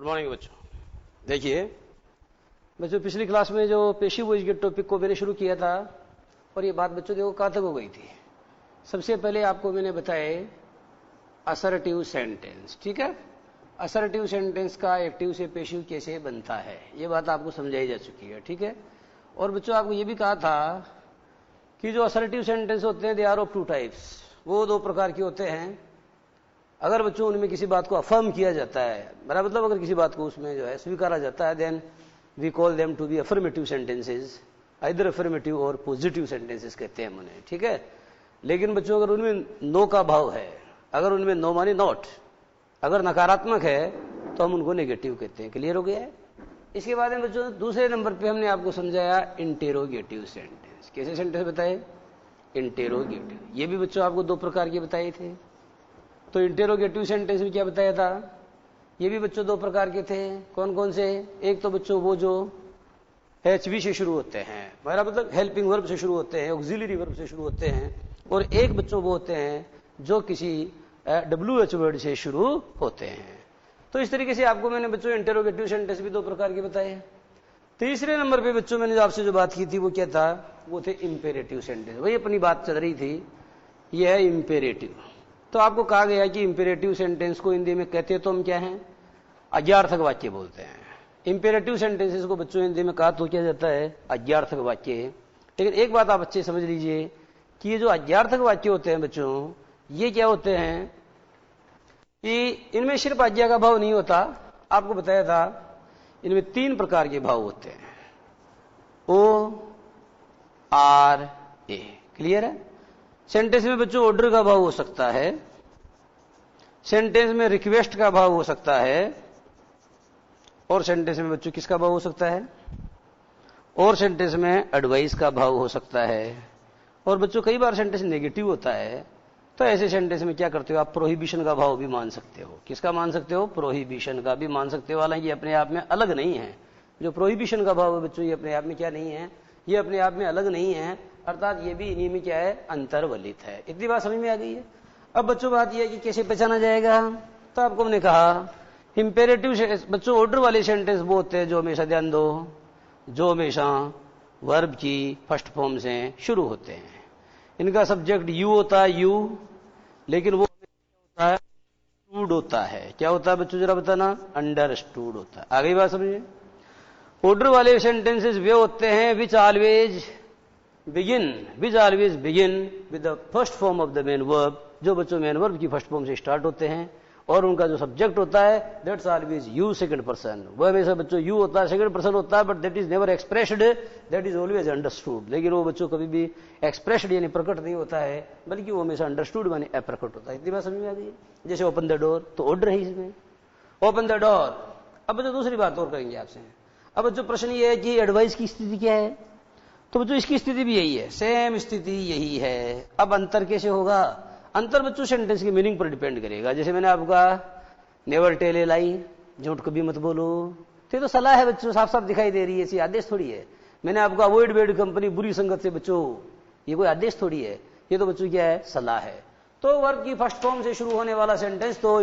Good morning बच्चों। देखिए बच्चों, पिछली क्लास में जो पेशी वॉइस के टॉपिक को मैंने शुरू किया था और ये बात बच्चों देखो कहां तक हो गई थी। सबसे पहले आपको मैंने बताया असर्टिव सेंटेंस, ठीक है। असर्टिव सेंटेंस का एक्टिव से पेशिव कैसे बनता है ये बात आपको समझाई जा चुकी है, ठीक है। और बच्चों आपको ये भी कहा था कि जो असर्टिव सेंटेंस होते हैं they are of two types, वो दो प्रकार के होते हैं। अगर बच्चों उनमें किसी बात को अफर्म किया जाता है, मेरा मतलब अगर किसी बात को उसमें जो है स्वीकारा जाता है, then we call them to be affirmative sentences, either affirmative और पॉजिटिव सेंटेंसेस कहते हैं उन्हें, ठीक है। लेकिन बच्चों अगर उनमें नो का भाव है, अगर उनमें नो मानी नॉट, अगर नकारात्मक है तो हम उनको नेगेटिव कहते हैं। क्लियर हो गया है। इसके बाद में बच्चों दूसरे नंबर पे हमने आपको समझाया इंटेरोगेटिव सेंटेंस। कैसे सेंटेंस बताए? इंटेरोगेटिव। ये भी बच्चों आपको दो प्रकार के बताए थे। तो इंटेरोगेटिव सेंटेंस में क्या बताया था? ये भी बच्चों दो प्रकार के थे। कौन कौन से? एक तो बच्चों वो जो HV से शुरू होते हैं, मेरा मतलब हेल्पिंग वर्ब से शुरू होते हैं, ऑक्सिलरी वर्ब से शुरू होते हैं, और एक बच्चों वो होते हैं जो किसी WH वर्ड से शुरू होते हैं। तो इस तरीके से आपको मैंने बच्चों इंटेरोगेटिव सेंटेंस भी दो प्रकार के बताए। तीसरे नंबर पे बच्चों मैंने आपसे जो बात की थी वो क्या था? वो थे इंपेरेटिव सेंटेंस। वही अपनी बात चल रही थी, ये है इंपेरेटिव। तो आपको कहा गया कि इंपेरेटिव सेंटेंस को हिंदी में कहते तो हम क्या हैं? अज्ञार्थक वाक्य बोलते हैं। इंपेरेटिव सेंटेंसेस को बच्चों हिंदी में कहा तो क्या जाता है? अज्ञार्थक वाक्य। लेकिन एक बात आप अच्छे समझ लीजिए कि ये जो अज्ञार्थक वाक्य होते हैं बच्चों, ये क्या होते हैं कि इनमें सिर्फ आज्ञा का भाव नहीं होता। आपको बताया था इनमें तीन प्रकार के भाव होते हैं, O, R, A। क्लियर है? सेंटेंस में बच्चों ऑर्डर का भाव हो सकता है, सेंटेंस में रिक्वेस्ट का भाव हो सकता है, और सेंटेंस में बच्चों किसका भाव हो सकता है? और सेंटेंस में एडवाइस का भाव हो सकता है। और बच्चों कई बार सेंटेंस नेगेटिव होता है, तो ऐसे सेंटेंस में क्या करते हो आप? प्रोहिबिशन का भाव भी मान सकते हो। किसका मान सकते हो? प्रोहिबिशन का भी मान सकते हो। हालांकि ये अपने आप में अलग नहीं है। जो प्रोहिबिशन का भाव है बच्चों, ये अपने आप में क्या नहीं है? ये अपने आप में अलग नहीं है, अर्थात ये भी इन्हीं में क्या है? अंतर्वलित है। इतनी बात समझ में आ गई है। अब बच्चों बात यह है कि कैसे पहचाना जाएगा। तो आपको हमने कहा इंपेरेटिव बच्चों ऑर्डर वाले सेंटेंस वो होते हैं जो हमेशा, ध्यान दो, जो हमेशा वर्ब की फर्स्ट फॉर्म से शुरू होते हैं। इनका सब्जेक्ट यू होता है, यू, लेकिन वो होता है अंडरस्टूड होता है। क्या होता है बच्चों जरा बताना? अंडरस्टूड होता है। आ गई बात समझिए। ऑर्डर वाले सेंटेंसेस वे होते हैं which always begin with the first form of the main verb, जो बच्चों मेन वर्ब की फर्स्ट फॉर्म से स्टार्ट होते हैं, और उनका जो सब्जेक्ट होता है that's always you second person. वह हमेशा बच्चों यू होता है, सेकंड पर्सन होता है, but that is never expressed, that is always understood. लेकिन वो बच्चों कभी भी एक्सप्रेस्ड यानी प्रकट नहीं होता है, बल्कि वो हमेशा अंडरस्टूड यानी अप्रकट होता है। इतनी बात समझ में आ गई है। जैसे ओपन द डोर, तो ऑर्डर है इसमें, ओपन द डोर। अब बच्चों दूसरी बात और करेंगे आपसे। अब बच्चों प्रश्न ये है कि एडवाइस की स्थिति क्या है? तो बच्चों इसकी स्थिति भी यही है, सेम स्थिति यही है। अब अंतर कैसे होगा? अंतर बच्चों सेंटेंस की मीनिंग पर डिपेंड करेगा। जैसे मैंने आपका नेवर टेल ए लाई, झूठ कभी मत बोलो, तो सलाह है बच्चों, साफ साफ दिखाई दे रही है, ऐसी आदेश थोड़ी है। मैंने आपको अवॉइड बैड कंपनी, बुरी संगत से बच्चों, ये कोई आदेश थोड़ी है, ये तो बच्चों क्या है? सलाह है। तो वर्ब की फर्स्ट फॉर्म से शुरू होने वाला सेंटेंस तो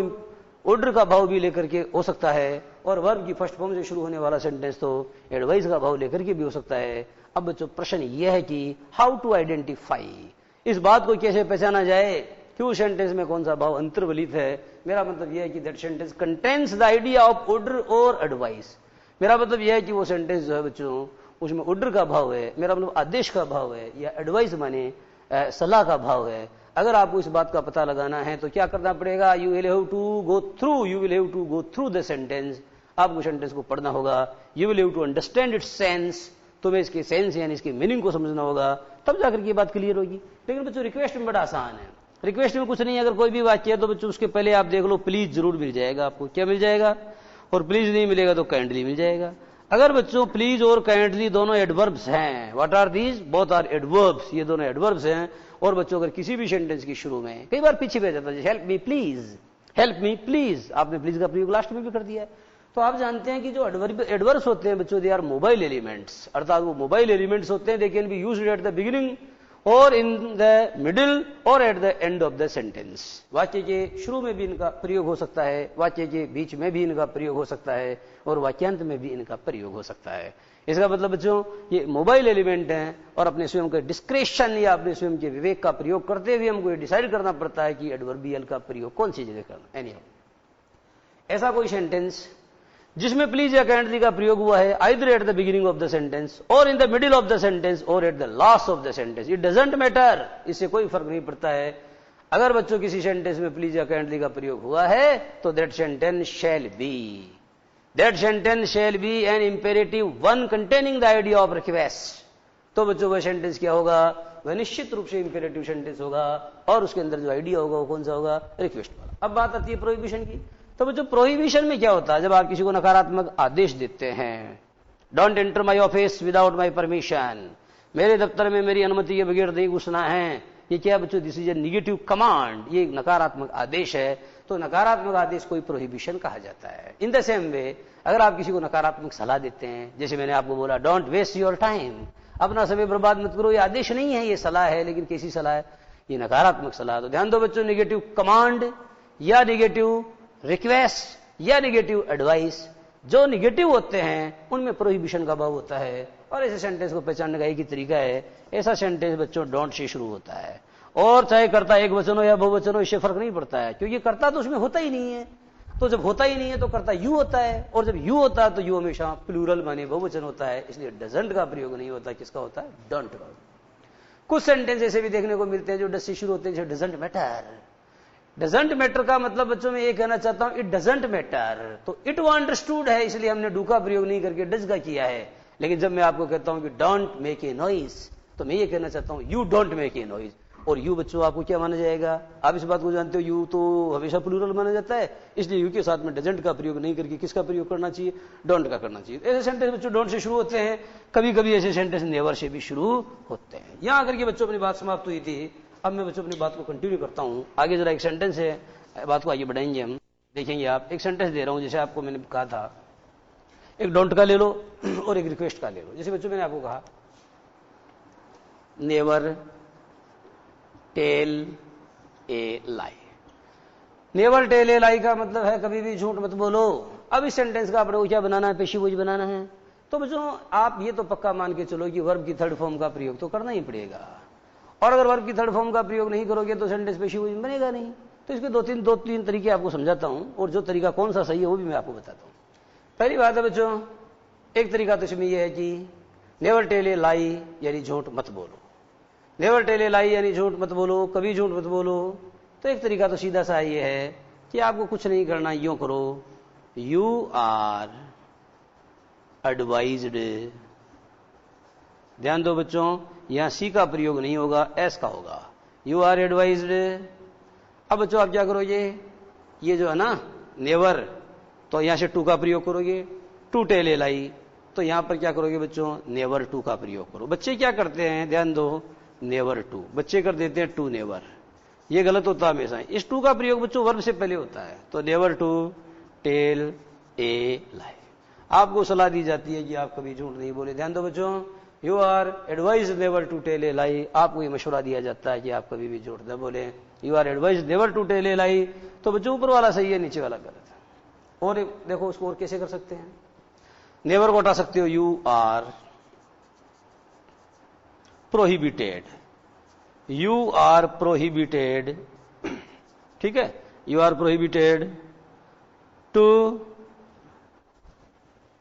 ऑर्डर का भाव भी लेकर के हो सकता है, और वर्ब की फर्स्ट फॉर्म से शुरू होने वाला सेंटेंस तो एडवाइस का भाव लेकर के भी हो सकता है। अब बच्चों प्रश्न यह है कि हाउ टू आइडेंटिफाई, इस बात को कैसे पहचाना जाए कि उस सेंटेंस में कौन सा भाव अंतर्वलित है। मेरा मतलब यह है कि that sentence contains the idea of order और एडवाइस। मेरा मतलब यह है कि वो सेंटेंस जो है बच्चों उसमें ऑर्डर का भाव है, मेरा मतलब आदेश का भाव है, या एडवाइस माने सलाह का भाव है। अगर आपको इस बात का पता लगाना है तो क्या करना पड़ेगा? You will have to go through the sentence. आपको सेंटेंस को पढ़ना होगा, you will have to understand its sense, तुम्हें इसके सेंस यानी इसकी मीनिंग को समझना होगा, तब जाकर के बात क्लियर होगी। लेकिन बच्चों रिक्वेस्ट में बड़ा आसान है। रिक्वेस्ट में कुछ नहीं है, अगर कोई भी वाक्य है तो बच्चों उसके पहले आप देख लो प्लीज जरूर मिल जाएगा आपको। क्या मिल जाएगा? और प्लीज नहीं मिलेगा तो काइंडली मिल जाएगा। अगर बच्चों प्लीज और काइंडली दोनों एडवर्ब्स हैं, what are these? Both are adverbs, ये दोनों एडवर्ब्स हैं। और बच्चों अगर किसी भी सेंटेंस की शुरू में कई बार पीछे रह जाता है, हेल्प मी प्लीज, आपने प्लीज का प्रयोग लास्ट में भी कर दिया है, तो आप जानते हैं कि जो एडवर्ब्स होते हैं बच्चों दे आर मोबाइल एलिमेंट्स, अर्थात वो मोबाइल एलिमेंट्स होते हैं, they can be used eight the beginning और इन द मिडिल और at the end of the sentence. वाक्य के शुरू में भी इनका प्रयोग हो सकता है, वाक्य के बीच में भी इनका प्रयोग हो सकता है और वाक्यांत में भी इनका प्रयोग हो सकता है। इसका मतलब बच्चों ये मोबाइल एलिमेंट हैं और अपने स्वयं के डिस्क्रेशन या अपने स्वयं के विवेक का प्रयोग करते हुए हमको ये डिसाइड करना पड़ता है कि एडवर्बियल का प्रयोग कौन सी जगह करना। एनीहाउ, ऐसा कोई सेंटेंस जिसमें प्लीज या काइंडली का प्रयोग हुआ है either at the beginning of the sentence और in the middle of the sentence और at the last of the sentence, it doesn't matter, इससे कोई फर्क नहीं पड़ता है। अगर बच्चों किसी सेंटेंस में प्लीज या काइंडली का प्रयोग हुआ है तो that sentence shall be an imperative one containing the idea of request. तो बच्चों वह सेंटेंस क्या होगा, वह निश्चित रूप से इंपेरेटिव सेंटेंस होगा और उसके अंदर जो आइडिया होगा वो कौन सा होगा, रिक्वेस्ट वाला। अब बात आती है प्रोहिबिशन की। तो बच्चों प्रोहिबिशन में क्या होता है, जब आप किसी को नकारात्मक आदेश देते हैं, don't enter my office without my permission, मेरे दफ्तर में मेरी अनुमति के बगैर नहीं घुसना है, ये क्या बच्चों, this is a negative command, ये एक नकारात्मक आदेश है। तो नकारात्मक आदेश कोई प्रोहिबिशन कहा जाता है। इन द सेम वे अगर आप किसी को नकारात्मक सलाह देते हैं, जैसे मैंने आपको बोला डोंट वेस्ट योर टाइम, अपना समय बर्बाद मत करो, ये आदेश नहीं है, ये सलाह है, लेकिन कैसी सलाह है, ये नकारात्मक सलाह। तो ध्यान दो बच्चों, निगेटिव कमांड या निगेटिव रिक्वेस्ट या निगेटिव एडवाइस जो निगेटिव होते हैं उनमें प्रोहिबिशन का भाव होता है। और ऐसे सेंटेंस को पहचानने का एक ही तरीका है, ऐसा सेंटेंस बच्चों डोंट से शुरू होता है और चाहे कर्ता एक वचन हो या बहुवचन हो, इससे फर्क नहीं पड़ता है, क्योंकि कर्ता तो उसमें होता ही नहीं है। तो जब होता ही नहीं है तो कर्ता यू होता है, और जब यू होता है तो यू हमेशा प्लूरल माने बहुवचन होता है, इसलिए डजंट का प्रयोग नहीं होता, किसका होता है, डोंट का। कुछ सेंटेंस ऐसे भी देखने को मिलते हैं जो डस से शुरू होते हैं, जैसे डजंट मैटर। डजंट मैटर का मतलब बच्चों में ये कहना चाहता हूं, इट डजंट मैटर, तो इट वो अंडरस्टूड है, इसलिए हमने डू का प्रयोग नहीं करके डज का किया है। लेकिन जब मैं आपको कहता हूं कि डोंट मेक ए नॉइज, तो मैं ये कहना चाहता हूं you don't make a noise. और यू बच्चों आपको क्या माना जाएगा, आप इस बात को जानते हो, यू तो हमेशा प्लूरल माना जाता है, इसलिए यू के साथ में डजंट का प्रयोग नहीं करके किसका प्रयोग करना चाहिए, डोंट का करना चाहिए। ऐसे सेंटेंस बच्चों डोंट से शुरू होते हैं, कभी कभी ऐसे सेंटेंस नेवर से भी शुरू होते हैं। यहां आकर के बच्चों अपनी बात समाप्त हुई थी। अब मैं बच्चों अपनी बात को कंटिन्यू करता हूं। आगे जरा एक सेंटेंस है, बात को आगे बढ़ाएंगे हम, देखेंगे आप। एक सेंटेंस दे रहा हूं, जैसे आपको मैंने कहा था, एक डोंट का ले लो और एक रिक्वेस्ट का ले लो। जैसे बच्चों मैंने आपको कहा never tell a lie. Never tell a lie का मतलब है कभी भी झूठ मत बोलो। अब इस सेंटेंस का आपको क्या बनाना है, पेशी बोझ बनाना है। तो बच्चों आप ये तो पक्का मान के चलो कि वर्ब की थर्ड फॉर्म का प्रयोग तो करना ही पड़ेगा, और अगर वर्ब की थर्ड फॉर्म का प्रयोग नहीं करोगे तो सेंटेंस पेशी बोझ बनेगा नहीं। तो इसके दो तीन तरीके आपको समझाता हूं, और जो तरीका कौन सा सही है वो भी मैं आपको बताता हूं। पहली बात है बच्चों, एक तरीका तो इसमें यह है कि नेवर टेल ए लाई यानी झूठ मत बोलो। नेवर टेल ए लाई यानी झूठ मत बोलो, कभी झूठ मत बोलो। तो एक तरीका तो सीधा सा ये है कि आपको कुछ नहीं करना, यूं करो, यू आर एडवाइज्ड। ध्यान दो बच्चों, यहां सी का प्रयोग नहीं होगा, एस का होगा, यू आर एडवाइज्ड। अब बच्चों आप क्या करोगे, ये जो है ना नेवर, तो यहां से टू का प्रयोग करोगे, टू टेल ए लाई, तो यहां पर क्या करोगे बच्चों, नेवर टू का प्रयोग करो। बच्चे क्या करते हैं, ध्यान दो, नेवर टू, बच्चे कर देते हैं टू नेवर, ये गलत होता है हमेशा। इस टू का प्रयोग बच्चों वर्ब से पहले होता है, तो never to tell a lie. आपको सलाह दी जाती है कि आप कभी झूठ नहीं बोले। ध्यान दो बच्चों, you are advise never to tell a lie, आपको ये मशवरा दिया जाता है कि आप कभी भी झूठ न बोले। You are advise never to tell a lie, तो बच्चों ऊपर वाला सही है, नीचे वाला गलत है। और देखो उसको और कैसे कर सकते हैं, नेवर को हटा सकते हो, you are prohibited, you are prohibited, ठीक है, you are prohibited to,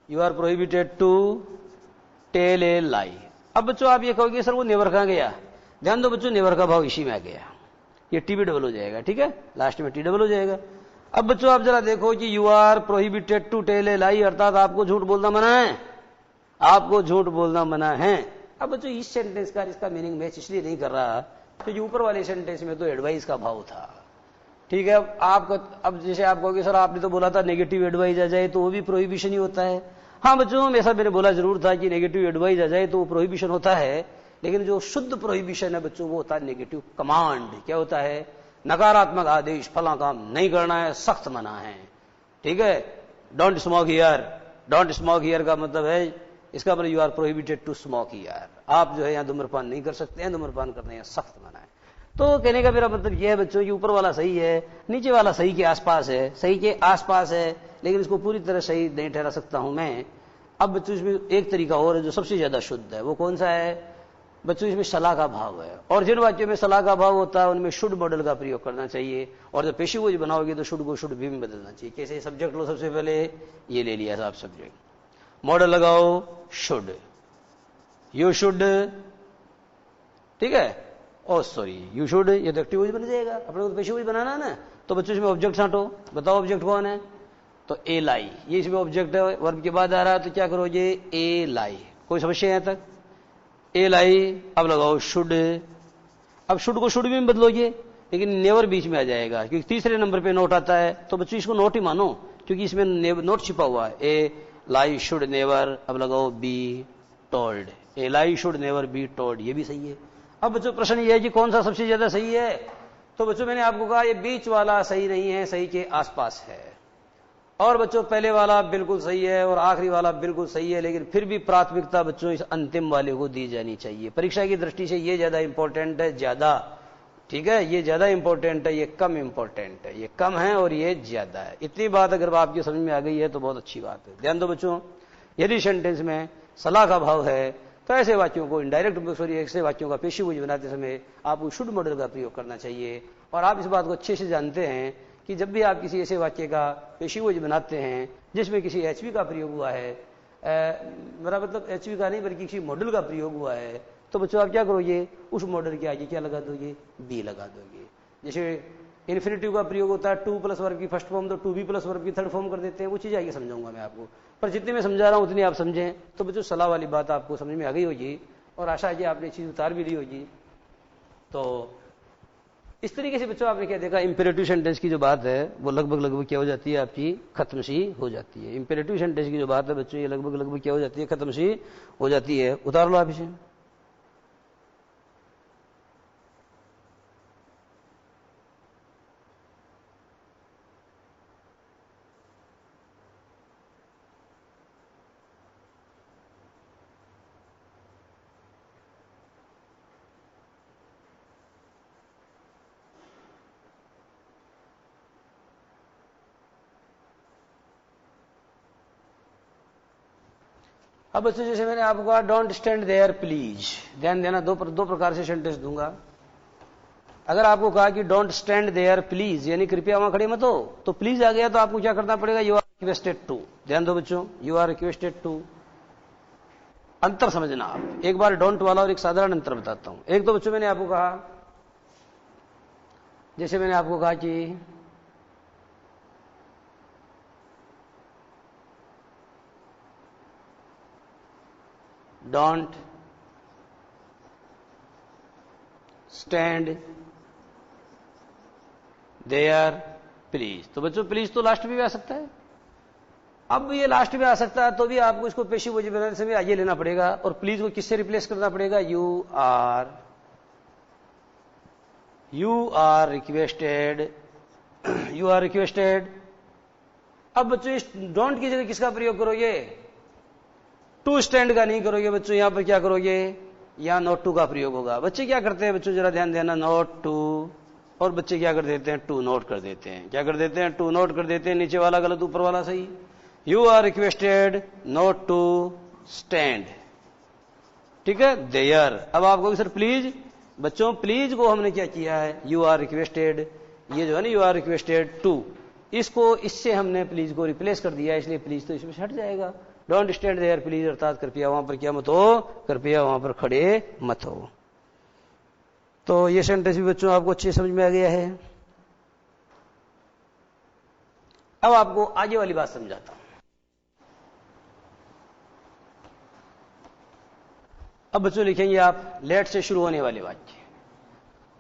you are prohibited to tell a lie. अब बच्चों आप ये कहोगे सर वो नेवर कहां गया, ध्यान दो बच्चों, नेवर का भाव इसी में आ गया, ये टी भी डबल हो जाएगा, ठीक है, लास्ट में टी डबल हो जाएगा। अब बच्चों आप जरा देखो कि you are prohibited to tell a lie, अर्थात आपको झूठ बोलना मना है, आपको झूठ बोलना मना है। अब बच्चों इस सेंटेंस का इसका मीनिंग मैच इसलिए नहीं कर रहा क्योंकि ऊपर वाले सेंटेंस में तो एडवाइस का भाव था, ठीक है। अब जैसे आप कहोगे सर आपने तो बोला था नेगेटिव एडवाइस आ जाए तो वो भी प्रोहिबिशन ही होता है। हाँ बच्चों, ऐसा मैंने बोला जरूर था कि नेगेटिव एडवाइस आ जाए तो वो प्रोहिबिशन होता है, लेकिन जो शुद्ध प्रोहिबिशन है बच्चों वो होता है नेगेटिव कमांड। क्या होता है, नकारात्मक आदेश, फला काम नहीं करना है, सख्त मना है, ठीक है। Don't smoke here, don't smoke here का मतलब है इसका मतलब you are prohibited to smoke यार, आप जो है यहाँ धूम्रपान नहीं कर सकते हैं, धूम्रपान करने यहाँ सख्त मना है। तो कहने का मेरा मतलब यह है बच्चों कि ऊपर वाला सही है, नीचे वाला सही के आसपास है, सही के आसपास है, लेकिन इसको पूरी तरह सही नहीं ठहरा सकता हूं मैं। अब बच्चों इसमें एक तरीका और है जो सबसे ज्यादा शुद्ध है, वो कौन सा है बच्चों, इसमें सलाह का भाव है, और जिन वाक्यों में सलाह का भाव होता है उनमें शुड मॉडल का प्रयोग करना चाहिए, और जब पेशी को बनाओगे तो शुड को शुड भी में बदलना चाहिए। कैसे, सब्जेक्ट लो, सबसे पहले ये ले लिया साहब सब्जेक्ट, मॉडल लगाओ शुड, यू शुड, ठीक है, ओ सॉरी यू शुड, ये तो एक्टिव बन जाएगा, अपने को पेशी बनाना है ना। तो बच्चों इसमें ऑब्जेक्ट छांटो, बताओ ऑब्जेक्ट कौन है, तो ए लाई, ये इसमें ऑब्जेक्ट है, वर्ब के बाद आ रहा है, तो क्या करोगे ए लाई, कोई समस्या यहां तक, ए लाई। अब लगाओ शुड, अब शुड को शुड में बदलोगे, लेकिन नेवर बीच में आ जाएगा क्योंकि तीसरे नंबर पे नोट आता है, तो बच्चों इसको नोट ही मानो क्योंकि इसमें नोट छिपा हुआ है। ए लाई शुड नेवर, अब लगाओ be told, A lie should never be told, ये भी सही है। अब बच्चों प्रश्न ये है कि कौन सा सबसे ज्यादा सही है, तो बच्चों मैंने आपको कहा ये बीच वाला सही नहीं है, सही के आसपास है, और बच्चों पहले वाला बिल्कुल सही है और आखिरी वाला बिल्कुल सही है, लेकिन फिर भी प्राथमिकता बच्चों इस अंतिम वाले को दी जानी चाहिए। परीक्षा की दृष्टि से ये ज्यादा इंपॉर्टेंट है, ज्यादा, ठीक है, ये ज्यादा इंपॉर्टेंट है, ये कम इंपॉर्टेंट है, ये कम है और ये ज्यादा है। इतनी बात अगर आपकी समझ में आ गई है तो बहुत अच्छी बात है। ध्यान दो बच्चों, यदि सेंटेंस में सलाह का भाव है तो ऐसे वाक्यों को इनडायरेक्ट, सॉरी ऐसे वाक्यों का पेशीबुझ बनाते समय आपको शुड मॉडल का प्रयोग करना चाहिए। और आप इस बात को अच्छे से जानते हैं कि जब भी आप किसी ऐसे वाक्य का पेशीबुझ बनाते हैं जिसमें किसी एचवी का प्रयोग हुआ है, मेरा मतलब एचवी का नहीं बल्कि किसी मॉडल का प्रयोग हुआ है, तो बच्चों आप क्या करोगे, उस मॉडल के आगे क्या लगा दोगे, बी लगा दोगे। जैसे इन्फिनिटिव का प्रयोग होता है टू प्लस वर्ब की फर्स्ट फॉर्म, तो टू बी प्लस वर्ब की थर्ड फॉर्म कर देते हैं, वो चीज आगे समझाऊंगा मैं आपको, पर जितनी मैं समझा रहा हूं उतनी आप समझें। तो बच्चों सलाह वाली बात आपको समझ में आ गई होगी और आशा है कि आपने चीज उतार भी ली होगी। तो इस तरीके से बच्चों आपने क्या देखा, इंपेरेटिव सेंटेंस की जो बात है वो लगभग क्या हो जाती है, आपकी खत्म सी हो जाती है। इंपेरेटिव सेंटेंस की जो बात है बच्चों ये लगभग क्या हो जाती है, खत्म सी हो जाती है। उतार लो आप इसे। अब बच्चों जैसे मैंने आपको कहा डोंट स्टैंड देयर प्लीज, ध्यान देना, दो प्रकार से सेंटेंस दूंगा। अगर आपको कहा कि डोंट स्टैंड देयर प्लीज, यानी कृपया वहां खड़े मत हो, तो प्लीज आ गया तो आपको क्या करना पड़ेगा, यू आर रिक्वेस्टेड टू। ध्यान दो बच्चों, यू आर रिक्वेस्टेड टू। अंतर समझना आप, एक बार डोंट वाला और एक साधारण अंतर बताता हूं। एक तो बच्चों मैंने आपको कहा, जैसे मैंने आपको कहा कि डोंट स्टैंड देयर प्लीज, तो बच्चों प्लीज तो लास्ट में भी आ सकता है। अब ये लास्ट में आ सकता है तो भी आपको इसको पेशीबुझ बनाने से भी आगे लेना पड़ेगा, और प्लीज को किससे रिप्लेस करना पड़ेगा, you are requested, you are requested. अब बच्चों इस डोंट की जगह किसका प्रयोग करोगे, टू स्टैंड का नहीं करोगे बच्चों, यहां पर क्या करोगे, यहां नॉट टू का प्रयोग होगा। बच्चे क्या करते हैं बच्चों, जरा ध्यान देना, नॉट टू, और बच्चे क्या कर देते हैं, टू नोट कर देते हैं। क्या कर देते हैं, टू नोट कर देते हैं। नीचे वाला गलत, ऊपर वाला सही। You are requested not to stand, ठीक है, देयर। अब आपको सर प्लीज, बच्चों प्लीज को हमने क्या किया है, यू आर रिक्वेस्टेड, ये जो है ना यू आर रिक्वेस्टेड टू, इसको इससे हमने प्लीज को रिप्लेस कर दिया, इसलिए प्लीज तो इसमें से हट जाएगा। डोंट स्टैंड देयर प्लीज अर्थात कृपया वहां पर क्या मत हो, कृपया वहां पर खड़े मत हो। तो ये सेंटेंस भी बच्चों आपको अच्छे समझ में आ गया है। अब आपको आगे वाली बात समझाता हूं। अब बच्चों लिखेंगे आप लेट से शुरू होने वाले वाक्य।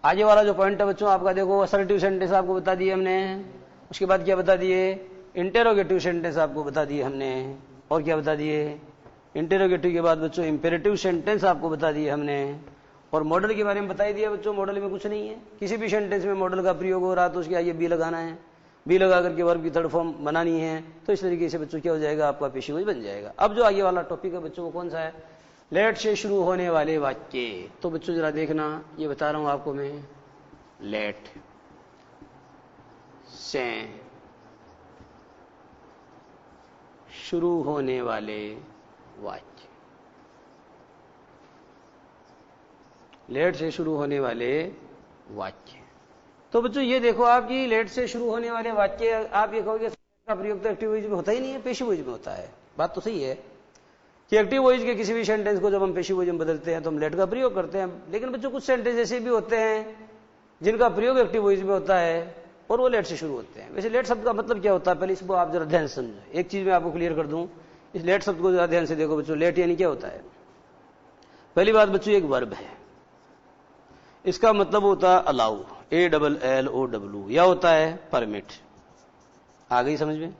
आगे वाला जो पॉइंट है बच्चों आपका देखो, असर्टिव सेंटेंस आपको बता दिए हमने, उसके बाद क्या बता दिए, इंटेरोगेटिव सेंटेंस आपको बता दिए हमने, और क्या बता दिए, इंटेरोगेटिव के बाद बच्चों इंपेरेटिव सेंटेंस आपको बता दिए हमने, और मॉडल के बारे में बता ही दिया बच्चों। मॉडल में कुछ नहीं है, किसी भी सेंटेंस में मॉडल का प्रयोग हो रहा तो उसके आगे बी लगाना है। बी लगा करके वर्ब की थर्ड फॉर्म बनानी है, तो इस तरीके से बच्चों क्या हो जाएगा, आपका पेशी वही बन जाएगा। अब जो आगे वाला टॉपिक है बच्चों वो कौन सा है, लेट से शुरू होने वाले वाक्य। तो बच्चों जरा देखना, ये बता रहा हूं आपको मैं, लेट से शुरू होने वाले वाक्य, लेट से शुरू होने वाले वाक्य। तो बच्चों ये देखो आप कि लेट से शुरू होने वाले वाक्य, आप ये कहोगे का प्रयोग तो एक्टिव वॉइस में होता ही नहीं है, पेशिव वॉइस में होता है। बात तो सही है कि एक्टिव वॉइस के किसी भी सेंटेंस को जब हम पेशिव वॉइस में बदलते हैं तो हम लेट का प्रयोग करते हैं, लेकिन बच्चों कुछ सेंटेंस ऐसे भी होते हैं जिनका प्रयोग एक्टिव वॉइस में होता है और वो लेट से शुरू होते हैं। वैसे लेट शब्द का मतलब क्या होता है, पहले इसको आप जरा ध्यान से समझो। एक चीज मैं आपको क्लियर कर दूं, इस लेट शब्द को जरा ध्यान से देखो बच्चों। लेट यानी क्या होता है, पहली बात बच्चों एक वर्ब है, इसका मतलब होता है अलाउ, ALLOW, या होता है परमिट। आ गई समझ में,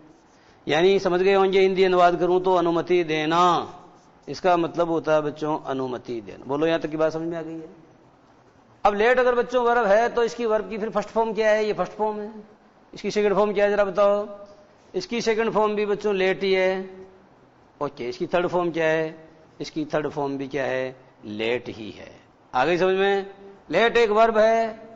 यानी समझ गए होंगे, हिंदी अनुवाद करूं तो अनुमति देना, इसका मतलब होता है बच्चों अनुमति देना। बोलो यहां तक की बात समझ में आ गई है। अब लेट अगर बच्चों वर्ब है तो इसकी वर्ब की फिर फर्स्ट फॉर्म क्या है, ये फर्स्ट फॉर्म है। इसकी सेकंड फॉर्म क्या है जरा बताओ, इसकी सेकंड फॉर्म भी बच्चों लेट ही है। ओके, इसकी थर्ड फॉर्म क्या है, इसकी थर्ड फॉर्म भी क्या है, लेट ही है। आ गई समझ में, लेट एक वर्ब है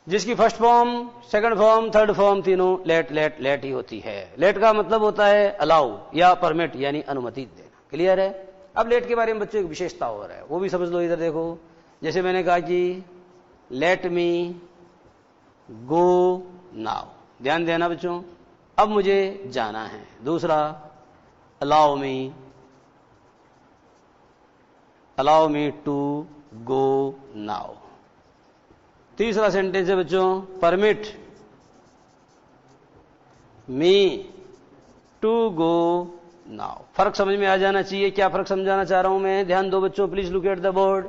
जिसकी first form, second form, third form तीनों लेट लेट लेट ही होती है। लेट का मतलब होता है अलाउ या परमिट, यानी अनुमति देना। क्लियर है। अब लेट के बारे में बच्चों एक विशेषता और है, वो भी समझ लो। इधर देखो, जैसे मैंने कहा कि लेट मी गो नाउ, ध्यान देना बच्चों, अब मुझे जाना है। दूसरा allow me to go now. तीसरा सेंटेंस है बच्चों permit me to go now. फर्क समझ में आ जाना चाहिए, क्या फर्क समझाना चाह रहा हूं मैं, ध्यान दो बच्चों, please look at the board.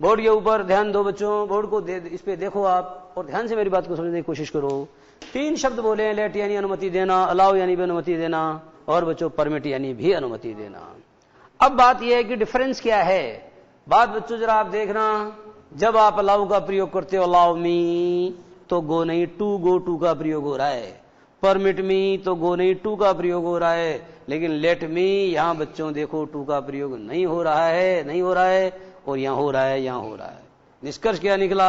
Board के ऊपर ध्यान दो बच्चों, बोर्ड को इस पे देखो आप और ध्यान से मेरी बात को समझने की कोशिश करो। तीन शब्द बोले हैं, लेट यानी अनुमति देना, अलाउ यानी भी अनुमति देना, और बच्चों परमिट यानी भी अनुमति देना। अब बात यह है कि डिफरेंस क्या है। बात बच्चों जरा आप देखना, जब आप अलाउ का प्रयोग करते हो, अलाउ मी, तो गो नहीं टू गो टू का प्रयोग हो रहा है। परमिट मी तो गो नहीं टू का प्रयोग हो रहा है। लेकिन लेट मी, यहां बच्चों देखो टू का प्रयोग नहीं हो रहा है, नहीं हो रहा है, और यहां हो रहा है, यहां हो रहा है। निष्कर्ष क्या निकला,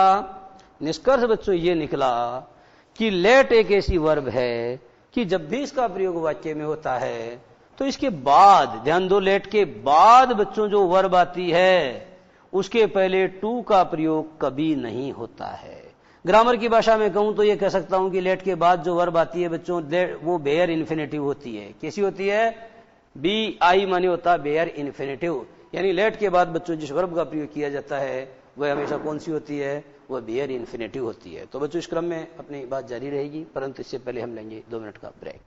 निष्कर्ष बच्चों ये निकला कि लेट एक ऐसी वर्ब है कि जब भी इसका प्रयोग वाक्य में होता है तो इसके बाद, ध्यान दो, लेट के बाद बच्चों जो वर्ब आती है उसके पहले टू का प्रयोग कभी नहीं होता है। ग्रामर की भाषा में कहूं तो यह कह सकता हूं कि लेट के बाद जो वर्ब आती है बच्चों, वो बेयर इन्फिनेटिव होती है। कैसी होती है, BI माने होता है बेयर इन्फिनेटिव, यानी लेट के बाद बच्चों जिस वर्ब का प्रयोग किया जाता है वह हमेशा कौन सी होती है, वह बेयर इन्फिनेटिव होती है। तो बच्चों इस क्रम में अपनी बात जारी रहेगी, परंतु इससे पहले हम लेंगे 2 मिनट का ब्रेक।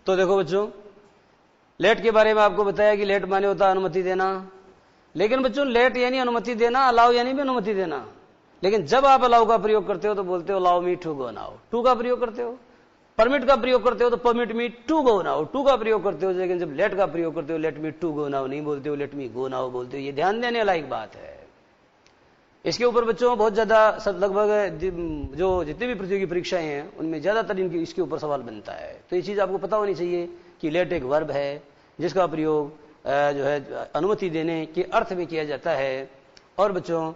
तो देखो बच्चों, लेट के बारे में आपको बताया कि लेट माने होता है अनुमति देना। लेकिन बच्चों लेट यानी अनुमति देना, अलाउ यानी भी अनुमति देना। लेकिन जब आप अलाउ का प्रयोग करते हो तो बोलते हो allow me to go now, to का प्रयोग करते हो। परमिट का प्रयोग करते हो तो permit me to go now, to का प्रयोग करते हो, लेकिन जब लेट का प्रयोग करते हो let me to go now नहीं बोलते हो, लेट मी गो नाउ बोलते हो। ये ध्यान देने लायक बात है। इसके ऊपर बच्चों बहुत ज्यादा सब लगभग जो जितनी भी प्रतियोगी परीक्षाएं हैं उनमें ज्यादातर इनके इसके ऊपर सवाल बनता है। तो ये चीज आपको पता होनी चाहिए कि लेट एक वर्ब है जिसका प्रयोग जो है अनुमति देने के अर्थ में किया जाता है। और बच्चों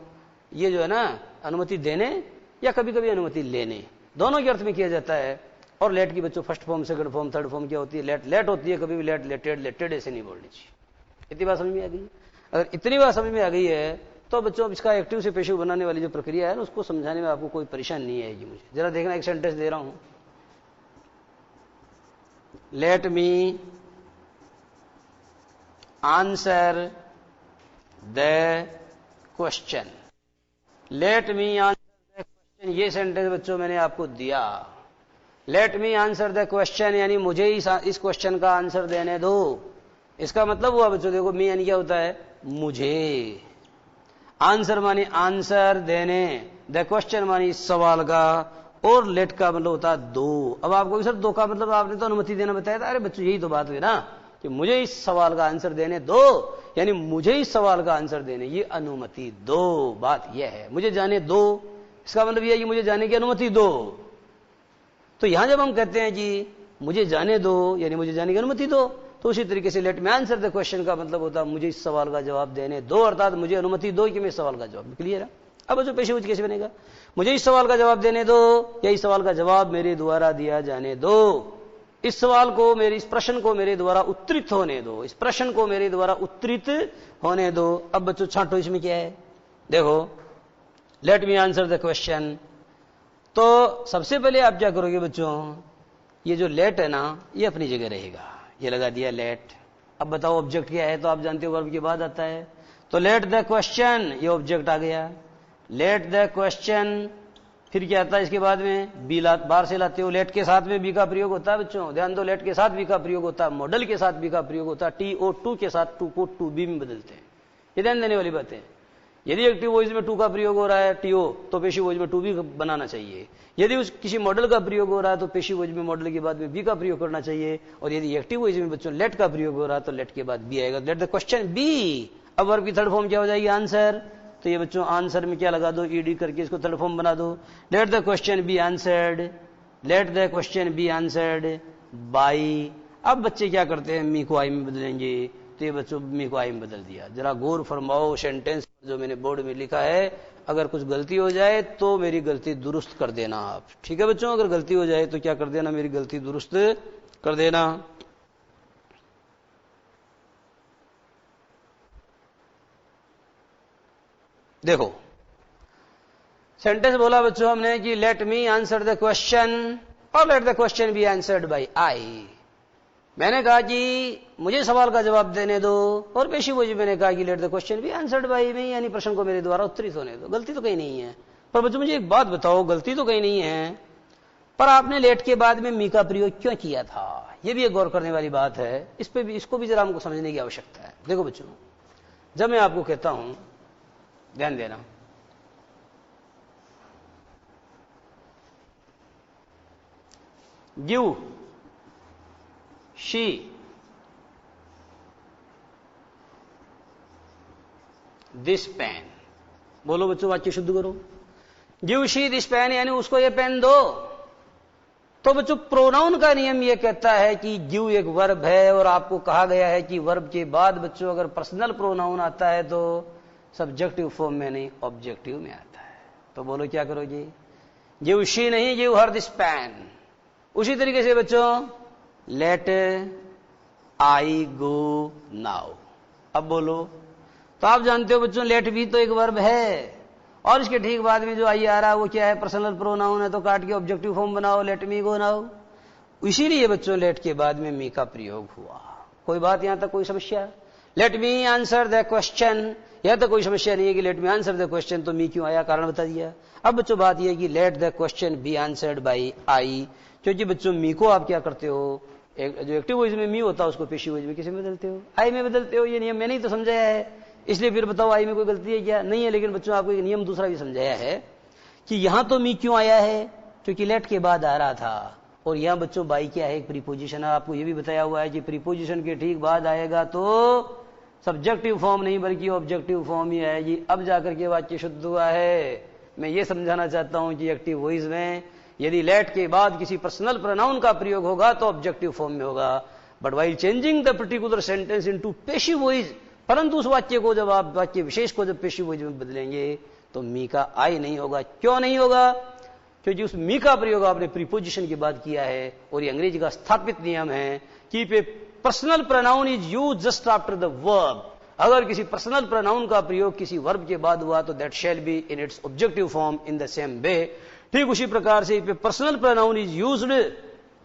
ये जो है ना अनुमति देने या कभी कभी अनुमति लेने दोनों के अर्थ में किया जाता है। और लेट की बच्चों first form, second form, third form क्या होती है? लेट लेट होती है, कभी भी लेट, लेटेड, लेटेड ऐसे नहीं बोलनी चाहिए। इतनी बात समझ में आ गई? अगर इतनी बात समझ में आ गई है तो बच्चों अब इसका एक्टिव से पेशिव बनाने वाली जो प्रक्रिया है ना उसको समझाने में आपको कोई परेशानी नहीं आएगी। मुझे जरा देखना, एक सेंटेंस दे रहा हूं, late me answer the question, late me answer the question. ये सेंटेंस बच्चों मैंने आपको दिया, late me answer the question यानी मुझे इस क्वेश्चन का आंसर देने दो। इसका मतलब हुआ बच्चों, देखो मी यानी क्या होता है? मुझे। आंसर मानी आंसर देने, द क्वेश्चन मानी सवाल का, और लेट का मतलब होता है दो। अब आपको सर दो का मतलब आपने तो अनुमति देना बताया था। अरे बच्चों यही तो बात हुई ना कि मुझे इस सवाल का आंसर देने दो, यानी मुझे इस सवाल का आंसर देने, ये अनुमति दो। बात यह है मुझे जाने दो, इसका मतलब यह है कि मुझे जाने की अनुमति दो। तो यहां जब हम कहते हैं कि मुझे जाने दो यानी मुझे जाने की अनुमति दो, तो उसी तरीके से late me answer the question का मतलब होता है मुझे इस सवाल का जवाब देने दो, अर्थात मुझे अनुमति दो कि मैं इस सवाल का जवाब। क्लियर है? अब जो पेशेवर कैसे बनेगा? मुझे इस सवाल का जवाब देने दो या इस सवाल का जवाब मेरे द्वारा दिया जाने दो, इस सवाल को मेरे, इस प्रश्न को मेरे द्वारा उत्तरित होने दो, इस प्रश्न को मेरे द्वारा उत्तरित होने दो। अब बच्चों छांटो इसमें क्या है? देखो late me answer the question, तो सबसे पहले आप क्या करोगे बच्चों? ये जो लेट है ना ये अपनी जगह रहेगा, ये लगा दिया लेट। अब बताओ ऑब्जेक्ट क्या है? तो आप जानते हो वर्ब के बाद आता है, तो लेट द क्वेश्चन, ये ऑब्जेक्ट आ गया। लेट द क्वेश्चन, फिर क्या आता है इसके बाद में? बी बाहर से लाते हो। लेट के साथ में बी का प्रयोग होता है बच्चों, ध्यान दो, लेट के साथ बी का प्रयोग होता है, मॉडल के साथ बी का प्रयोग होता है, टी ओ टू के साथ टू को टू बी में बदलते हैं। ये ध्यान देने वाली बात है। यदि एक्टिव वॉइस में टू का प्रयोग हो रहा है टीओ, तो पेशिव वॉइस में टू भी बनाना चाहिए। यदि उस किसी मॉडल का प्रयोग हो रहा है तो पेशिव वॉइस में मॉडल के बाद में बी का प्रयोग करना चाहिए। और यदि एक्टिव वॉइस में बच्चों लेट का प्रयोग हो रहा है तो लेट के बाद बी आएगा। Let the question be. अब वर्ब की थर्ड फॉर्म क्या हो जाएगी? आंसर। तो ये बच्चों आंसर में क्या लगा दो? ईडी करके इसको थर्ड फॉर्म बना दो। Late the question be answered, late the question be answered by. अब बच्चे क्या करते हैं? मी को आई में बदलेंगे, तो ये बच्चों मी को आई में बदल दिया। जरा गौर फरमाओ सेंटेंस जो मैंने बोर्ड में लिखा है, अगर कुछ गलती हो जाए तो मेरी गलती दुरुस्त कर देना आप, ठीक है बच्चों? अगर गलती हो जाए तो क्या कर देना? मेरी गलती दुरुस्त कर देना। देखो सेंटेंस बोला बच्चों हमने कि let me answer the question और let the question be answered by I. मैंने कहा कि मुझे सवाल का जवाब देने दो, और पेशी वॉइस मैंने कहा कि let the question be answered by me, यानी प्रश्न को मेरे द्वारा उत्तरित होने दो। गलती तो कहीं नहीं है। पर बच्चों मुझे एक बात बताओ, गलती तो कहीं नहीं है, पर आपने लेट के बाद में मी का प्रयोग क्यों किया था? यह भी एक गौर करने वाली बात है। इस पे भी, इसको भी जरा हमको समझने की आवश्यकता है। देखो बच्चों, जब मैं आपको कहता हूं, ध्यान देना, गिव शी दिस पेन, बोलो बच्चों वाक्य शुद्ध करो। गिव शी दिस पेन यानी उसको ये पेन दो। तो बच्चों प्रोनाउन का नियम ये कहता है कि गिव एक वर्ब है, और आपको कहा गया है कि वर्ब के बाद बच्चों अगर पर्सनल प्रोनाउन आता है तो सब्जेक्टिव फॉर्म में नहीं ऑब्जेक्टिव में आता है। तो बोलो क्या करोगे? गिव शी नहीं, गिव हर दिस पेन। उसी तरीके से बच्चों लेट आई गो नाउ। अब बोलो, तो आप जानते हो बच्चों लेट भी तो एक वर्ब है, और इसके ठीक बाद में जो आई आ रहा है वो क्या है? पर्सनल प्रोनाउन है। तो काट के ऑब्जेक्टिव फॉर्म बनाओ, लेट मी गो नाउ। इसीलिए बच्चों लेट के बाद में मी का प्रयोग हुआ। कोई बात यहां तक कोई समस्या? Late me answer the question, यह तो कोई समस्या नहीं है कि let me answer the question, तो मी क्यों आया? कारण बता दिया। अब बच्चों बात यह है कि let the question be answered by I, क्योंकि बच्चों मी को आप क्या करते हो? जो एक्टिव वॉइस में मी होता है उसको पेशिव वॉइस में किसी में बदलते हो? आई में बदलते हो। ये नियम मैंने ही तो समझाया है, इसलिए फिर बताओ आई में कोई गलती है क्या? नहीं है। लेकिन बच्चों आपको एक नियम दूसरा भी समझाया है कि यहां तो मी क्यों आया है? क्योंकि लेट के बाद आ रहा था, और यहां बच्चों बाई क्या है? एक प्रीपोजिशन है। आपको यह भी बताया हुआ है कि प्रीपोजिशन के ठीक बाद आएगा तो सब्जेक्टिव फॉर्म नहीं बल्कि ऑब्जेक्टिव फॉर्म ही आएगी। अब जाकर के वाक्य शुद्ध हुआ है। मैं ये समझाना चाहता हूं कि एक्टिव वॉइस में यदि लेट के बाद किसी पर्सनल प्रोनाउन का प्रयोग होगा तो ऑब्जेक्टिव फॉर्म में होगा, but while changing the particular sentence into passive voice, परंतु उस वाक्य को जब आप वाक्य विशेष को जब पैसिव वॉइस में बदलेंगे तो मी का आई नहीं होगा। क्यों नहीं होगा? क्योंकि उस मी का प्रयोग आपने प्रीपोजिशन के बाद किया है और ये अंग्रेजी का स्थापित नियम है कि personal pronoun is used just after the verb. अगर किसी पर्सनल प्रोनाउन का प्रयोग किसी वर्ब के बाद हुआ तो that shall be in its objective form in the same way. ठीक उसी प्रकार से personal pronoun is used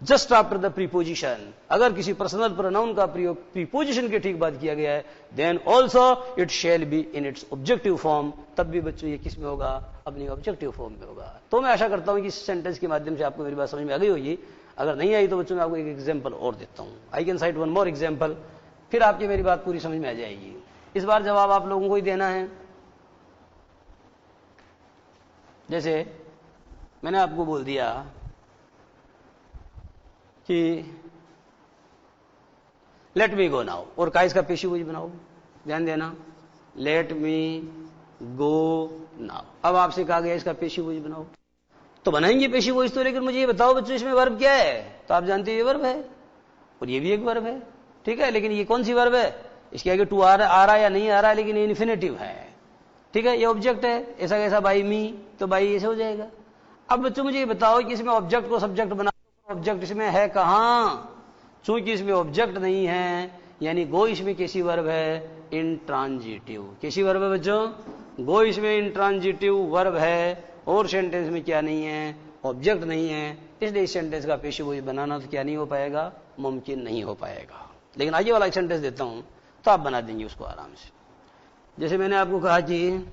just after the preposition. अगर किसी पर्सनल प्रोनाउन का प्रयोग प्रीपोजिशन के ठीक बाद किया गया है then also it shall be in its objective form. तब भी बच्चों ये किस में होगा? अपनी ऑब्जेक्टिव फॉर्म में होगा। तो मैं आशा करता हूं कि इस सेंटेंस के माध्यम से आपको मेरी बात समझ में आ गई होगी। अगर नहीं आई तो बच्चों मैं आपको एक एग्जांपल और देता हूं। I can site one more example, फिर आपकी मेरी बात पूरी समझ में आ जाएगी। इस बार जवाब आप लोगों को ही देना है। जैसे मैंने आपको बोल दिया कि लेट मी गो नाउ, और का इसका पेशी वॉइस बनाओ। ध्यान देना, लेट मी गो नाउ। अब आपसे कहा गया इसका पेशी वॉइस बनाओ, तो बनाएंगे पेशी वॉइस तो, लेकिन मुझे ये बताओ बच्चों इसमें वर्ब क्या है? तो आप जानते हो ये वर्ब है और ये भी एक वर्ब है, ठीक है। लेकिन ये कौन सी वर्ब है? इसके आगे टू आ रहा है या नहीं आ रहा है, लेकिन ये इन्फिनेटिव है, ठीक है। ये ऑब्जेक्ट है, ऐसा कैसा? बाई मी, तो बाई ऐसे हो जाएगा। अब बच्चों मुझे ये बताओ कि इसमें ऑब्जेक्ट को सब्जेक्ट बना, ऑब्जेक्ट इसमें है कहां? चूंकि इसमें ऑब्जेक्ट नहीं है यानी गो इसमें कैसी वर्ब है? इंट्रांजिटिव। कैसी वर्ब है बच्चों? गो इसमें इंट्रांजिटिव वर्ब है और सेंटेंस में क्या नहीं है? ऑब्जेक्ट नहीं है। इसलिए इस सेंटेंस का पेशी वॉइस बनाना तो क्या नहीं हो पाएगा? मुमकिन नहीं हो पाएगा। लेकिन आगे वाला एक सेंटेंस देता हूं तो आप बना देंगे उसको आराम से। जैसे मैंने आपको कहा कि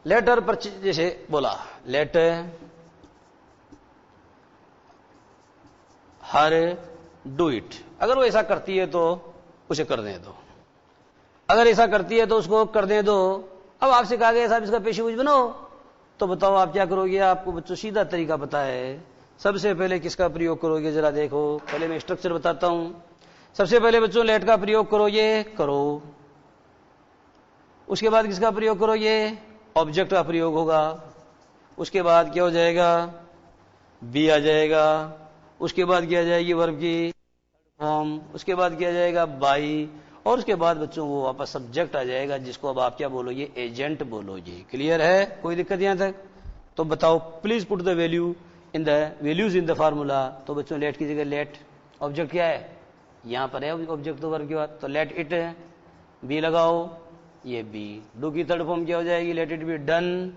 लेटर पर, जैसे बोला लेट हर डू इट। अगर वो ऐसा करती है तो उसे करने दो, अगर ऐसा करती है तो उसको करने दो। अब आपसे कहा गया साहब इसका पेशी वॉइस बनाओ, तो बताओ आप क्या करोगे? आपको बच्चों सीधा तरीका पता है। सबसे पहले किसका प्रयोग करोगे? जरा देखो, पहले मैं स्ट्रक्चर बताता हूं। सबसे पहले बच्चों लेट का प्रयोग करोगे, करो। उसके बाद किसका प्रयोग करोगे? ऑब्जेक्ट का प्रयोग होगा। उसके बाद क्या हो जाएगा? बी आ जाएगा। उसके बाद क्या आ जाएगी? वर्ब की फॉर्म। उसके बाद क्या आ जाएगा? बाई। और उसके बाद बच्चों वो वापस सब्जेक्ट आ जाएगा, जिसको अब आप क्या बोलोगे? एजेंट बोलोगे। क्लियर है? कोई दिक्कत यहां तक? तो बताओ, please put the values in the formula. तो बच्चों लेट की जगह लेट, ऑब्जेक्ट क्या है? यहां पर है ऑब्जेक्ट तो वर्ब के बाद, तो लेट इट है। बी लगाओ, ये बी। डू की थर्ड फॉर्म क्या हो जाएगी? Let it be done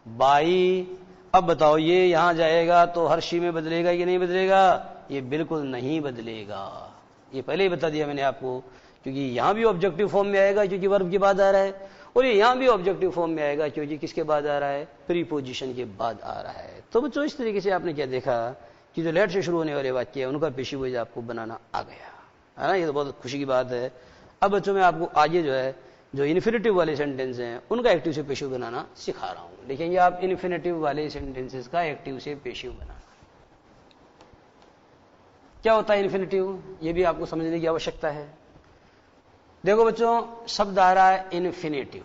by. अब बताओ ये यहां जाएगा तो हर शी में बदलेगा कि नहीं बदलेगा? ये बिल्कुल नहीं बदलेगा। ये पहले ही बता दिया मैंने आपको, क्योंकि यहां भी ऑब्जेक्टिव फॉर्म में आएगा क्योंकि वर्ब के बाद आ रहा है, और ये यहां भी ऑब्जेक्टिव फॉर्म में आएगा क्योंकि किसके बाद आ रहा है? प्रीपोजिशन के बाद आ रहा है। तो बच्चों इस तरीके से आपने क्या देखा कि जो लेट से शुरू होने वाले वाक्य है उनका पेशी वॉइस आपको बनाना आ गया है ना। ये तो बहुत खुशी की बात है। अब बच्चों मैं आपको आगे जो है जो इन्फिनेटिव वाले सेंटेंस हैं उनका एक्टिव से पेशिव बनाना सिखा रहा हूं। देखेंगे आप इन्फिनेटिव वाले सेंटेंसेस का एक्टिव से पेशिव बनाना क्या होता है। इन्फिनेटिव ये भी आपको समझने की आवश्यकता है। देखो बच्चों, शब्द आ रहा है इन्फिनेटिव।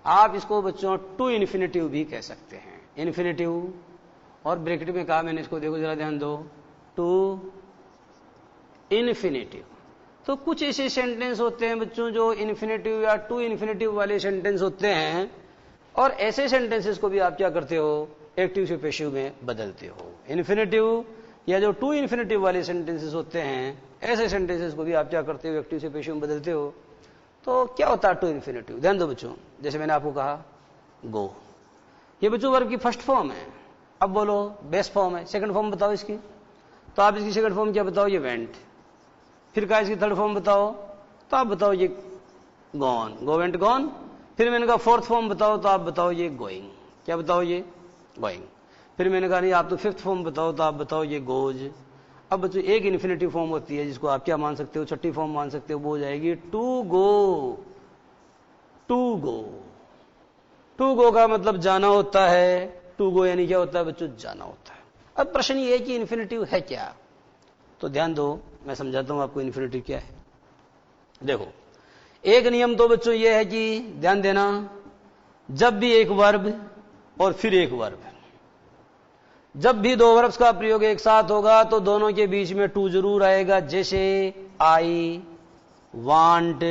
आप इसको बच्चों टू इन्फिनेटिव भी कह सकते हैं। इन्फिनेटिव और ब्रैकेट में कहा मैंने इसको, देखो जरा ध्यान दो, टू इन्फिनेटिव। तो कुछ ऐसे सेंटेंस होते हैं बच्चों जो इन्फिनेटिव या टू इन्फिनेटिव वाले सेंटेंस होते हैं, और ऐसे सेंटेंसेस को भी आप क्या करते हो? एक्टिव से पैसिव में बदलते हो। इन्फिनेटिव या जो टू इन्फिनेटिव वाले सेंटेंसेस होते हैं, ऐसे सेंटेंसेस को भी आप क्या करते हो? एक्टिव से पैसिव में बदलते हो। तो क्या होता है टू इन्फिनेटिव? ध्यान दो बच्चों, जैसे मैंने आपको कहा गो, ये बच्चों वर्ब की फर्स्ट फॉर्म है। अब बोलो बेस्ट फॉर्म है, सेकंड फॉर्म बताओ इसकी। तो आप इसकी सेकंड फॉर्म क्या बताओ? ये वेंट। फिर का इसकी थर्ड फॉर्म बताओ, तो आप बताओ ये गॉन, गो वेंट गॉन। फिर मैंने कहा फोर्थ फॉर्म बताओ, तो आप बताओ ये गोइंग। क्या बताओ? ये गोइंग। फिर मैंने कहा नहीं आप तो फिफ्थ फॉर्म बताओ, तो आप बताओ ये गोज। अब बच्चों एक इन्फिनेटिव फॉर्म होती है जिसको आप क्या मान सकते हो? छठी फॉर्म मान सकते हो, वो हो जाएगी to go. To go, to go का मतलब जाना होता है, टू गो यानी क्या होता है बच्चों, जाना होता है। अब प्रश्न ये है कि इन्फिनेटिव है क्या, तो ध्यान दो, मैं समझाता हूं आपको इन्फिनेटिव क्या है। देखो, एक नियम तो बच्चों ये है कि ध्यान देना, जब भी एक वर्ब और फिर एक वर्ब, जब भी दो वर्ब्स का प्रयोग एक साथ होगा तो दोनों के बीच में टू जरूर आएगा। जैसे आई वांट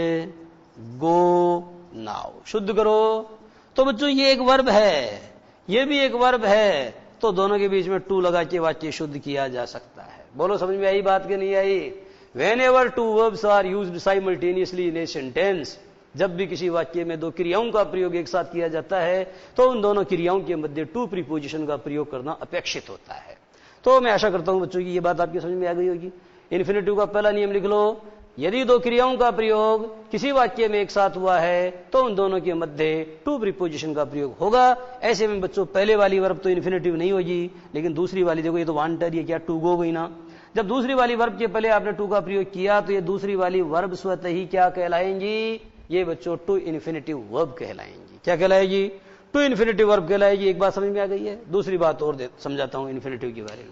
गो नाउ, शुद्ध करो तो बच्चों ये एक वर्ब है, ये भी एक वर्ब है, तो दोनों के बीच में टू लगा के वाक्य शुद्ध किया जा सकता है। बोलो समझ में आई बात कि नहीं आई? Whenever two verbs are used simultaneously in a sentence, जब भी किसी वाक्य में दो क्रियाओं का प्रयोग एक साथ किया जाता है तो उन दोनों क्रियाओं के मध्य टू प्रीपोजिशन का प्रयोग करना अपेक्षित होता है। तो मैं आशा करता हूं बच्चों की ये बात आपकी समझ में आ गई होगी। इन्फिनेटिव का पहला नियम लिख लो, यदि दो क्रियाओं का प्रयोग किसी वाक्य में एक साथ हुआ है तो उन दोनों के मध्य टू प्रीपोजिशन का प्रयोग होगा। ऐसे में बच्चों पहले वाली वर्ब तो इन्फिनेटिव नहीं होगी, लेकिन दूसरी वाली, देखो ये तो वांटर, ये क्या टू गो गई ना। जब दूसरी वाली वर्ब के पहले आपने टू का प्रयोग किया तो ये दूसरी वाली वर्ब स्वतः ही क्या कहलाएंगी? ये बच्चों टू इन्फिनेटिव वर्ब कहलाएंगी। क्या कहलाएगी? टू इन्फिनेटिव वर्ब कहलाएगी। एक बात समझ में आ गई है। दूसरी बात और समझाता हूं इन्फिनेटिव के बारे में।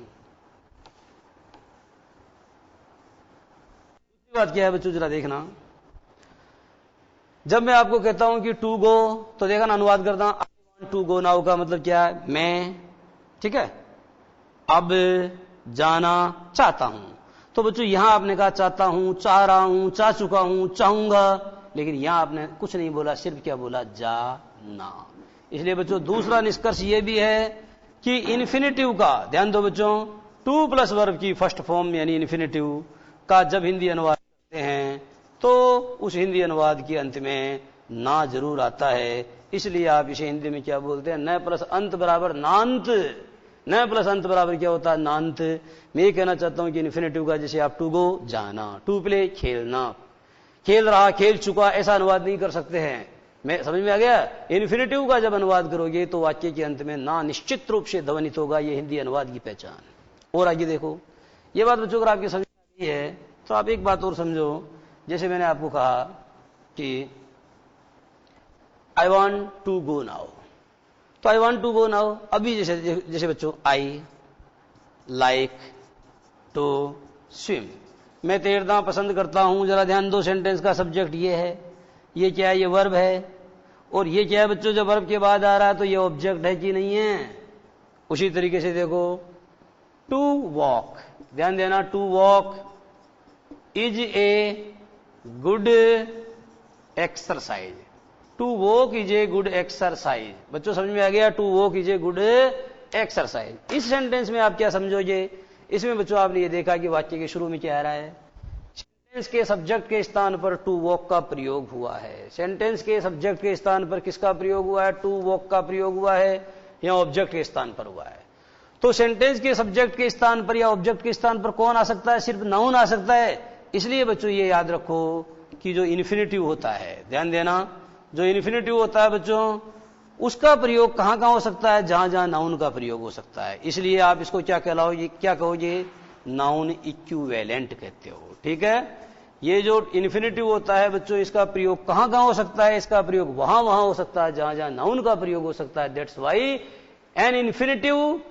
दूसरी बात क्या है बच्चों, जरा देखना, जब मैं आपको कहता हूं कि टू गो, तो देखा ना, अनुवाद करता हूं, I want to go now का मतलब क्या है? मैं, ठीक है, अब जाना चाहता हूं। तो बच्चों यहां आपने कहा चाहता हूं, चाह रहा हूं, चाह चुका हूं, चाहूंगा, लेकिन यहां आपने कुछ नहीं बोला, सिर्फ क्या बोला? जाना। इसलिए बच्चों दूसरा निष्कर्ष यह भी है कि इन्फिनेटिव का, ध्यान दो बच्चों, टू प्लस वर्ब की फर्स्ट फॉर्म यानी इन्फिनेटिव का जब हिंदी अनुवाद करते हैं तो उस हिंदी अनुवाद के अंत में ना जरूर आता है। इसलिए आप इसे हिंदी में क्या बोलते हैं? न प्लस अंत बराबर नांत। न प्लस अंत बराबर क्या होता है? नांत। मैं ये कहना चाहता हूं कि इन्फिनेटिव का जैसे आप टू गो जाना, टू प्ले खेलना, खेल रहा खेल चुका, ऐसा अनुवाद नहीं कर सकते हैं। मैं समझ में आ गया? इन्फिनेटिव का जब अनुवाद करोगे तो वाक्य के अंत में ना निश्चित रूप से ध्वनित होगा। ये हिंदी अनुवाद की पहचान। और आगे देखो, ये बात बच्चों अगर आपकी समझ में आ गई है तो आप एक बात और समझो। जैसे मैंने आपको कहा कि I want to go now, तो I want to go now, अभी जैसे बच्चों आई लाइक टू स्विम, मैं तैरना पसंद करता हूं। जरा ध्यान दो, सेंटेंस का सब्जेक्ट ये है, ये क्या है? ये वर्ब है। और ये क्या है बच्चों? जब वर्ब के बाद आ रहा है तो ये ऑब्जेक्ट है कि नहीं है? उसी तरीके से देखो, टू वॉक, ध्यान देना, to walk is a good exercise. To walk is a good exercise. बच्चों समझ में आ गया? To walk is a good exercise. इस सेंटेंस में आप क्या समझोगे? इसमें बच्चों आपने ये देखा कि वाक्य के शुरू में क्या आ रहा है? सेंटेंस के सब्जेक्ट के स्थान पर टू वॉक का प्रयोग हुआ है। सेंटेंस के सब्जेक्ट के स्थान पर किसका प्रयोग हुआ है? टू वॉक का प्रयोग हुआ है, या ऑब्जेक्ट के स्थान पर हुआ है। तो सेंटेंस के सब्जेक्ट के स्थान पर या ऑब्जेक्ट के स्थान पर कौन आ सकता है? सिर्फ नाउन आ सकता है। इसलिए बच्चों ये याद रखो कि जो इन्फिनेटिव होता है, ध्यान देना, जो इन्फिनेटिव होता है बच्चों, उसका प्रयोग कहां कहां हो सकता है? जहां जहां नाउन का प्रयोग हो सकता है। इसलिए आप इसको क्या कहलाओगे? क्या कहोगे? नाउन इक्विवेलेंट कहते हो। ठीक है, ये जो इन्फिनेटिव होता है बच्चों, इसका प्रयोग कहां कहां हो सकता है? इसका प्रयोग वहां वहां हो सकता है जहां जहां नाउन का प्रयोग हो सकता है। That's why an infinitive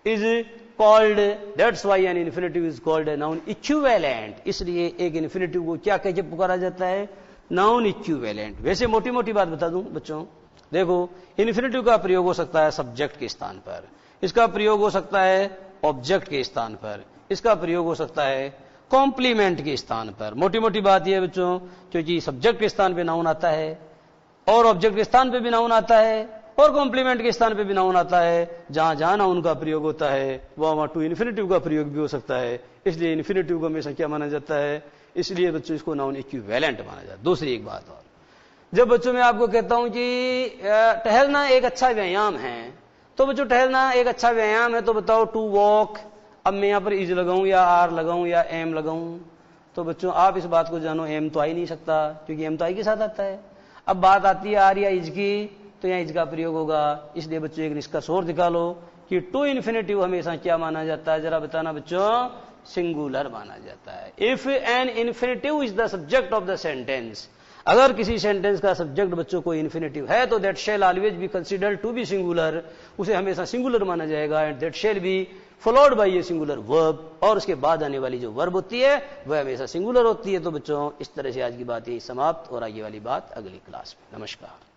is called, that's why an infinitive is called a noun equivalent. इसलिए एक इन्फिनेटिव को क्या कह के पुकारा जाता है? Noun equivalent. वैसे मोटी मोटी बात बता दूं बच्चों, देखो, इन्फिनेटिव का प्रयोग हो सकता है सब्जेक्ट के स्थान पर, इसका प्रयोग हो सकता है ऑब्जेक्ट के स्थान पर, इसका प्रयोग हो सकता है कॉम्प्लीमेंट के स्थान पर। मोटी मोटी बात यह है बच्चों, क्योंकि सब्जेक्ट के स्थान पे नाउन आता है और ऑब्जेक्ट के स्थान पे भी नाउन आता है और कॉम्प्लीमेंट के स्थान पे भी नाउन आता है। जहां जहां नाउन का प्रयोग होता है वहां टू इन्फिनेटिव का प्रयोग भी हो सकता है। इसलिए इन्फिनेटिव को हमेशा क्या माना जाता है? इसलिए बच्चों इसको नाउन इक्विवेलेंट माना जाता है। दूसरी एक बात और, जब बच्चों मैं आपको कहता हूं कि टहलना एक अच्छा व्यायाम है, तो बच्चों टहलना एक अच्छा व्यायाम है, तो बताओ टू वॉक। अब मैं यहां पर इज लगाऊं या आर लगाऊं या एम लगाऊं, तो बच्चों आप इस बात को जानो, एम तो आ ही नहीं सकता क्योंकि एम तो आई के साथ आता है। अब बात आती है आर या इज की, तो यहां इज का प्रयोग होगा। इसलिए बच्चों एक निष्कर्ष और निकालो कि टू इन्फिनेटिव हमेशा क्या माना जाता है? जरा बताना बच्चों, सिंगुलर माना जाता है। If an infinitive is the subject of the sentence, अगर किसी सेंटेंस का सब्जेक्ट बच्चों को इन्फिनेटिव है तो that shall always be considered to be singular, उसे हमेशा सिंगुलर माना जाएगा। And that shall be followed by a singular verb, और उसके बाद आने वाली जो वर्ब होती है वह हमेशा सिंगुलर होती है। तो बच्चों इस तरह से आज की बात यही समाप्त, और आगे वाली बात अगली क्लास में। नमस्कार।